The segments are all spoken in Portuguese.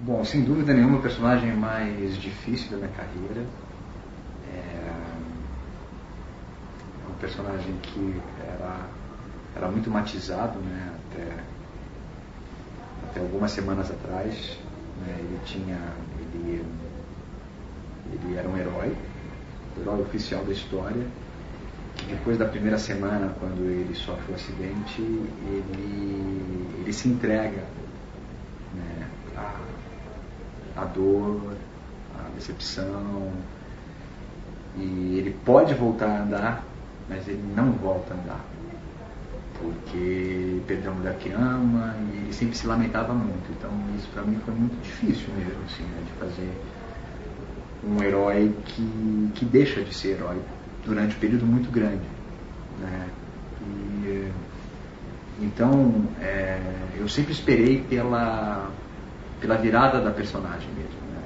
Bom, sem dúvida nenhuma, o personagem mais difícil da minha carreira. É um personagem que era muito matizado, né, até algumas semanas atrás. Né, ele era um herói, o herói oficial da história. Depois da primeira semana, quando ele sofre o acidente, ele se entrega, né, à dor, à decepção, e ele pode voltar a andar, mas ele não volta a andar, porque perdeu a mulher que ama, e ele sempre se lamentava muito. Então isso para mim foi muito difícil mesmo, assim, né, de fazer um herói que deixa de ser herói durante um período muito grande, né? Então eu sempre esperei pela virada da personagem mesmo, né?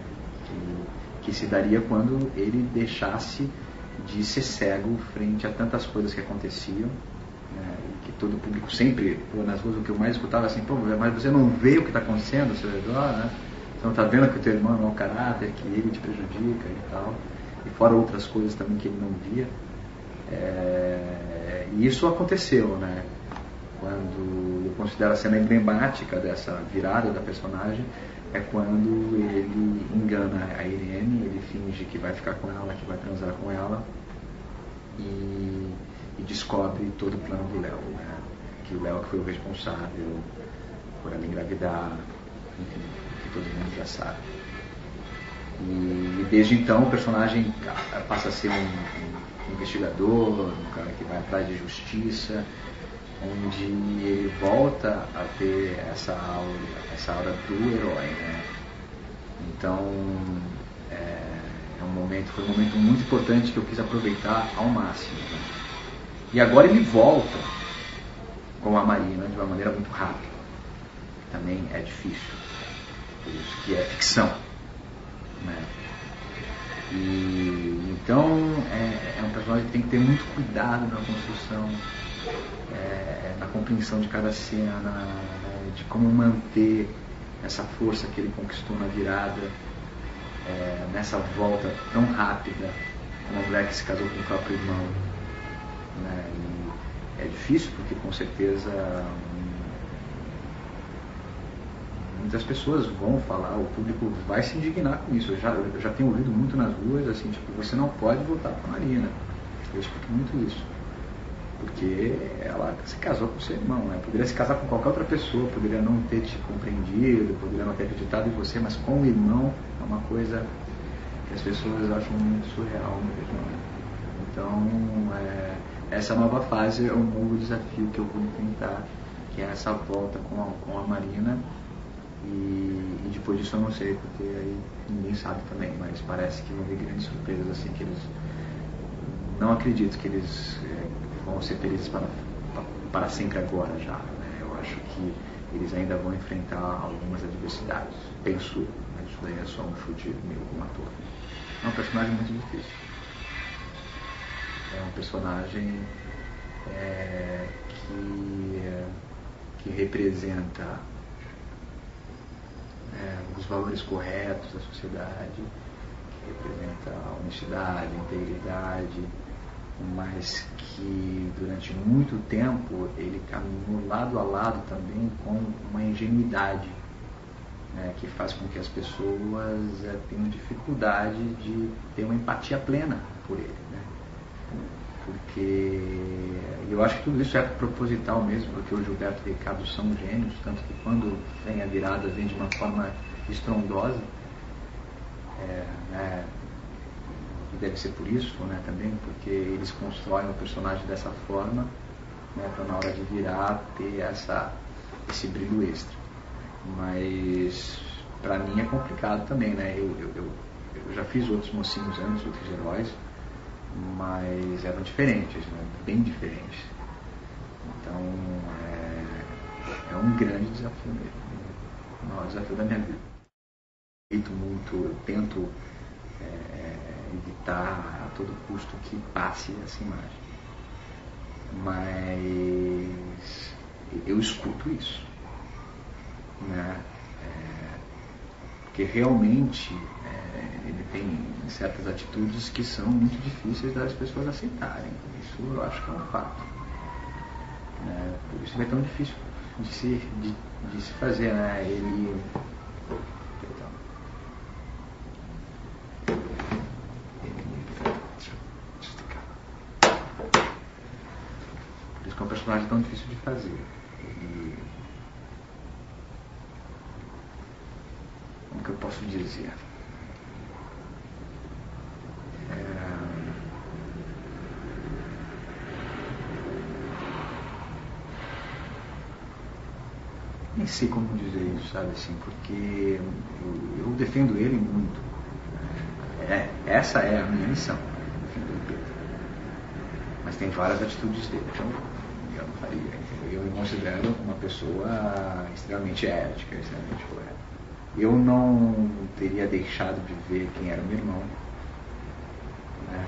que se daria quando ele deixasse de ser cego frente a tantas coisas que aconteciam, né? E que todo o público sempre, nas ruas, o que eu mais escutava assim, pô, mas você não vê o que está acontecendo ao seu redor, né? Você não está vendo que o teu irmão é mau caráter, que ele te prejudica e tal, e fora outras coisas também que ele não via. E isso aconteceu, né? Quando eu considero a cena emblemática dessa virada da personagem, é quando ele engana a Irene, ele finge que vai ficar com ela, que vai transar com ela, e descobre todo o plano do Léo, né? Que o Léo foi o responsável por ela engravidar, enfim, que todo mundo já sabe. E desde então o personagem passa a ser um investigador, um cara que vai atrás de justiça, onde ele volta a ter essa aura do herói, né? Então foi um momento muito importante que eu quis aproveitar ao máximo, né? E agora ele volta com a Marina de uma maneira muito rápida. Também é difícil, por isso que é ficção, né? E então é um personagem que tem que ter muito cuidado na construção, na compreensão de cada cena, né, de como manter essa força que ele conquistou na virada, nessa volta tão rápida, uma mulher que se casou com o próprio irmão, né? E é difícil porque com certeza muitas pessoas vão falar, o público vai se indignar com isso. Eu já tenho ouvido muito nas ruas, assim, tipo, você não pode voltar com a Marina. Eu escuto muito isso. Porque ela se casou com seu irmão, né? Poderia se casar com qualquer outra pessoa, poderia não ter te compreendido, poderia não ter acreditado em você, mas com o irmão é uma coisa que as pessoas acham muito surreal mesmo, né? Então, essa nova fase é um novo desafio que eu vou enfrentar, que é essa volta com a Marina. E depois disso eu não sei, porque aí ninguém sabe também, mas parece que vão vir grandes surpresas, assim, que eles não acredito que eles vão ser felizes para sempre agora já, né? Eu acho que eles ainda vão enfrentar algumas adversidades, penso, mas isso daí é só um chute meu como ator. É um personagem muito difícil, é um personagem que representa os valores corretos da sociedade, que representa a honestidade, a integridade, mas que durante muito tempo ele caminhou lado a lado também com uma ingenuidade, né, que faz com que as pessoas tenham dificuldade de ter uma empatia plena por ele, né? Porque eu acho que tudo isso é proposital mesmo, porque o Gilberto e o Ricardo são gênios, tanto que quando vem a virada vem de uma forma estrondosa, né? E deve ser por isso, né, também, porque eles constroem o personagem dessa forma, né, para na hora de virar ter esse brilho extra. Mas para mim é complicado também, né? Eu já fiz outros mocinhos antes, outros heróis, mas eram diferentes, né? Bem diferentes. Então é um grande desafio mesmo, o maior desafio da minha vida. Eu tento evitar a todo custo que passe essa imagem, mas eu escuto isso, né? porque realmente ele tem certas atitudes que são muito difíceis das pessoas aceitarem. Isso eu acho que é um fato. Por isso é tão difícil de se fazer, né? Por isso que é um personagem tão difícil de fazer. Como que eu posso dizer? Nem sei como dizer isso, sabe, assim, porque eu defendo ele muito. Essa é a minha missão, defender o Pedro. Mas tem várias atitudes dele, então eu não faria. Eu me considero uma pessoa extremamente ética, extremamente correta. Eu não teria deixado de ver quem era o meu irmão, né?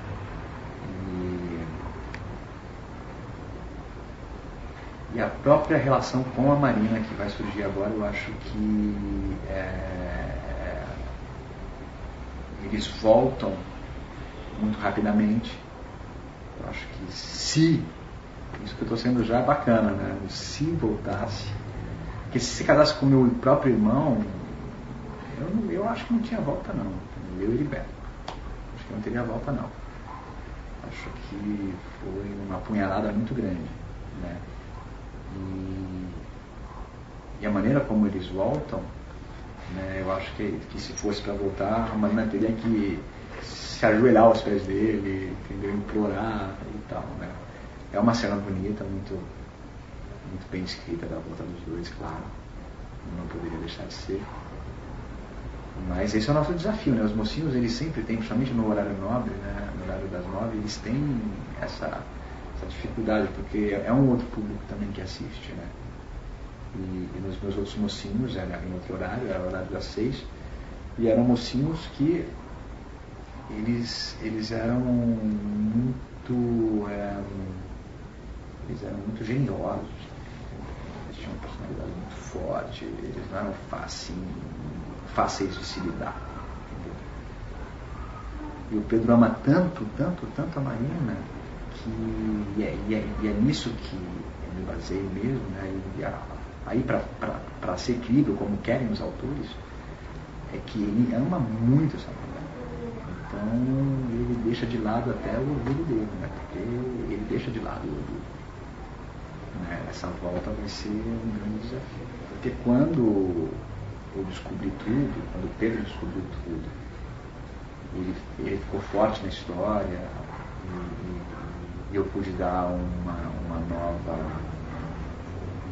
E a própria relação com a Marina que vai surgir agora, eu acho que eles voltam muito rapidamente. Eu acho que se, isso que eu estou sendo já bacana, né? Se voltasse, porque se casasse com o meu próprio irmão, eu acho que não tinha volta não. Eu e Heriberto. Acho que não teria volta não. Acho que foi uma apunhalada muito grande, né? E a maneira como eles voltam, né, eu acho que se fosse para voltar, a Marina teria que se ajoelhar aos pés dele, entendeu? Implorar e tal, né? É uma cena bonita, muito, muito bem escrita da volta dos dois, claro. Não poderia deixar de ser. Mas esse é o nosso desafio, né? Os mocinhos, eles sempre têm, principalmente no horário nobre, né? No horário das 9, eles têm essa dificuldade, porque é um outro público também que assiste, né? E nos meus outros mocinhos, era em outro horário, era o horário das 6, e eram mocinhos que eles eram muito geniosos, eles tinham uma personalidade muito forte, eles não eram fáceis de se lidar, entendeu? E o Pedro ama tanto a Marina, que é nisso que eu me baseio mesmo, né? E aí para ser crível, como querem os autores, é que ele ama muito essa mulher. Então ele deixa de lado até o orgulho dele, né? Porque ele deixa de lado o orgulho, né? Essa volta vai ser um grande desafio. Porque quando eu descobri tudo, quando o Pedro descobriu tudo, ele ficou forte na história, e eu pude dar uma nova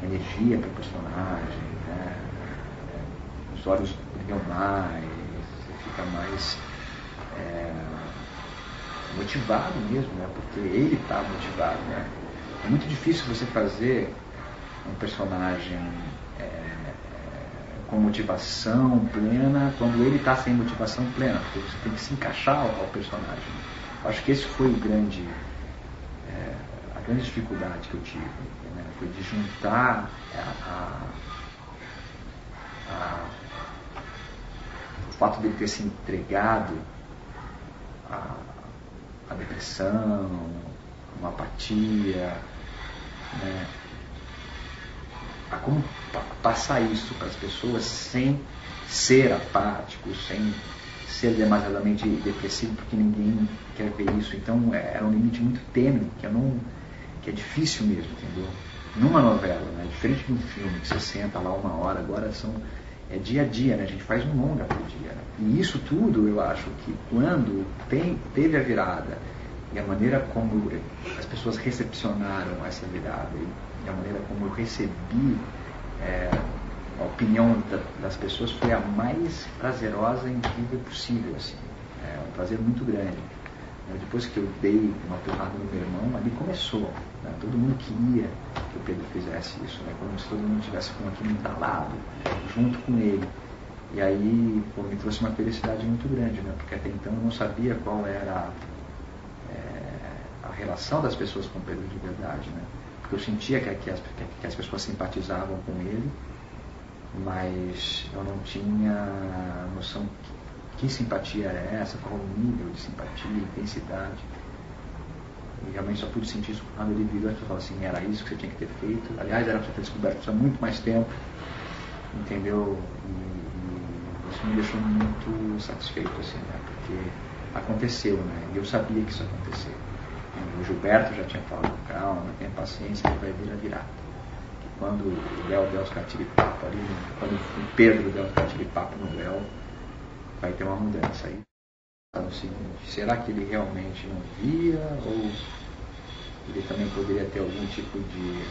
energia para o personagem, né? Os olhos brilham mais, você fica mais motivado mesmo, né? Porque ele está motivado, né? É muito difícil você fazer um personagem com motivação plena quando ele está sem motivação plena, porque você tem que se encaixar ao personagem. Acho que esse foi a grande dificuldade que eu tive, né? Foi de juntar o fato dele ter se entregado à depressão, uma apatia, né? A como passar isso para as pessoas sem ser apático, sem ser demasiadamente depressivo, porque ninguém quer ver isso. Então era um limite muito tênue, que é difícil mesmo, entendeu? Numa novela, né? Diferente de um filme que você senta lá uma hora, agora é dia a dia, né? A gente faz um longa por dia, né? E isso tudo, eu acho que quando teve a virada, e a maneira como as pessoas recepcionaram essa virada, e a maneira como eu recebi a opinião das pessoas, foi a mais prazerosa e incrível possível, assim. Um prazer muito grande. Depois que eu dei uma porrada no meu irmão, ali começou, né? Todo mundo queria que o Pedro fizesse isso, né? Como se todo mundo estivesse com aquilo entalado, junto com ele. E aí, me trouxe uma felicidade muito grande, né? Porque até então eu não sabia qual era a relação das pessoas com o Pedro de verdade, né? Porque eu sentia que as pessoas simpatizavam com ele, mas eu não tinha noção que simpatia era essa, qual o nível de simpatia, intensidade. E realmente só pude sentir isso quando ele virou e falou assim, era isso que você tinha que ter feito. Aliás, era para você ter descoberto isso há muito mais tempo, entendeu? E isso me deixou muito satisfeito, assim, né? Porque aconteceu, né? E eu sabia que isso ia acontecer. O Gilberto já tinha falado, calma, tenha paciência, que vai vir a virar. Que quando o Léo der os catiripapo ali, quando o Pedro der os catiripapo no Léo, vai ter uma mudança aí. O seguinte, será que ele realmente não via, ou ele também poderia ter algum tipo de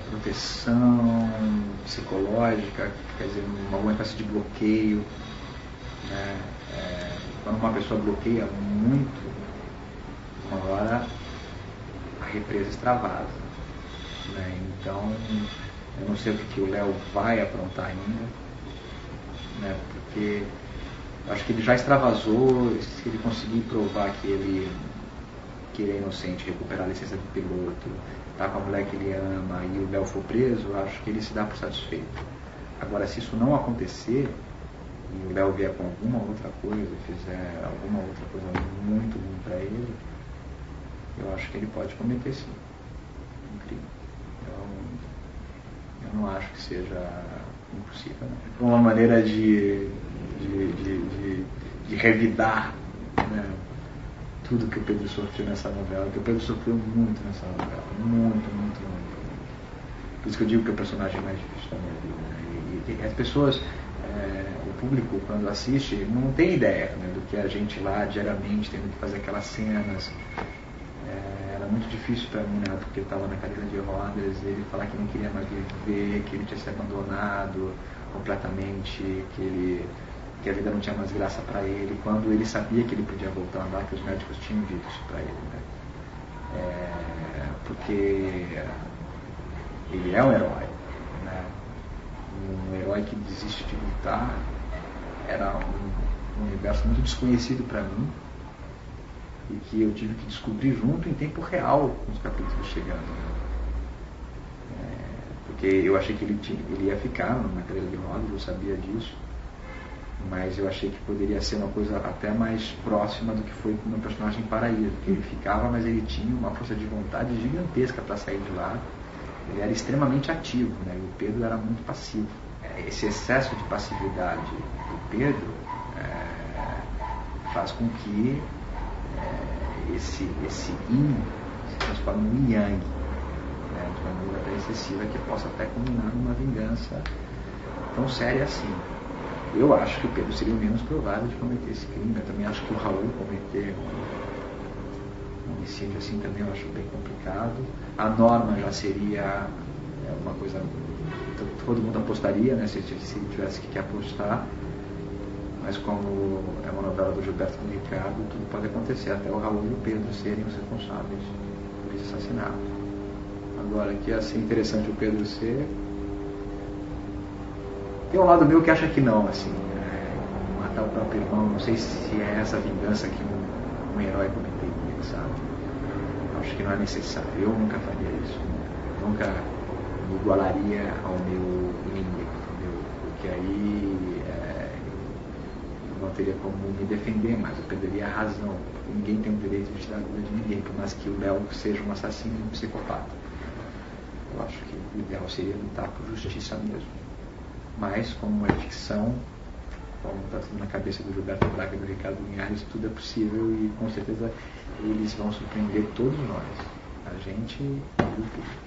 proteção psicológica, quer dizer, alguma espécie de bloqueio, né? Quando uma pessoa bloqueia muito, uma hora a represa extravasa, né? Então eu não sei o que o Léo vai aprontar ainda, né? Porque eu acho que ele já extravasou. Se ele conseguir provar que ele é inocente, recuperar a licença de piloto, tá com a mulher que ele ama e o Léo for preso, eu acho que ele se dá por satisfeito. Agora, se isso não acontecer e o Léo vier com alguma outra coisa, fizer alguma outra coisa muito ruim para ele, eu acho que ele pode cometer sim um crime. Eu não acho que seja impossível, né? Uma maneira de revidar, né, tudo que o Pedro sofreu nessa novela, porque o Pedro sofreu muito nessa novela, muito. Por isso que eu digo que é o personagem mais difícil da minha vida, né? E as pessoas, o público, quando assiste, não tem ideia, né, do que a gente lá diariamente tendo que fazer aquelas cenas. Era muito difícil para mim, né, porque ele estava na cadeira de rodas, ele falar que não queria mais viver, que ele tinha sido abandonado completamente, que a vida não tinha mais graça para ele, quando ele sabia que ele podia voltar a andar, que os médicos tinham dito isso para ele, né? Porque ele é um herói, né? Um herói que desiste de lutar. Era um universo muito desconhecido para mim e que eu tive que descobrir junto em tempo real com os capítulos chegando, né? Porque eu achei que ele ia ficar na cadeira de rodas, eu sabia disso, mas eu achei que poderia ser uma coisa até mais próxima do que foi com o meu personagem Paraíso, que ele ficava, mas ele tinha uma força de vontade gigantesca para sair de lá. Ele era extremamente ativo, né? E o Pedro era muito passivo. Esse excesso de passividade do Pedro faz com que esse yin se transforme no yang, né, de maneira até excessiva, que possa até culminar numa vingança tão séria assim. Eu acho que o Pedro seria o menos provável de cometer esse crime. Eu também acho que o Raul cometer um homicídio assim também eu acho bem complicado. A Norma já seria uma coisa que todo mundo apostaria, né, se tivesse que apostar. Mas como é uma novela do Gilberto com o Ricardo, tudo pode acontecer, até o Raul e o Pedro serem os responsáveis por esse assassinato. Agora, que ia ser interessante o Pedro ser... Tem um lado meu que acha que não, assim, matar o próprio irmão, não sei se é essa vingança que um herói cometeria, sabe? Acho que não é necessário, eu nunca faria isso, né? Nunca me igualaria ao meu inimigo, entendeu? Porque aí não teria como me defender, mas eu perderia a razão. Ninguém tem o direito de tirar a vida de ninguém, por mais que o Léo seja um assassino e um psicopata. Eu acho que o ideal seria lutar por justiça mesmo. Mas, como é ficção, como está tudo na cabeça do Gilberto Braga e do Ricardo Linhares, tudo é possível e com certeza eles vão surpreender todos nós, a gente e o público.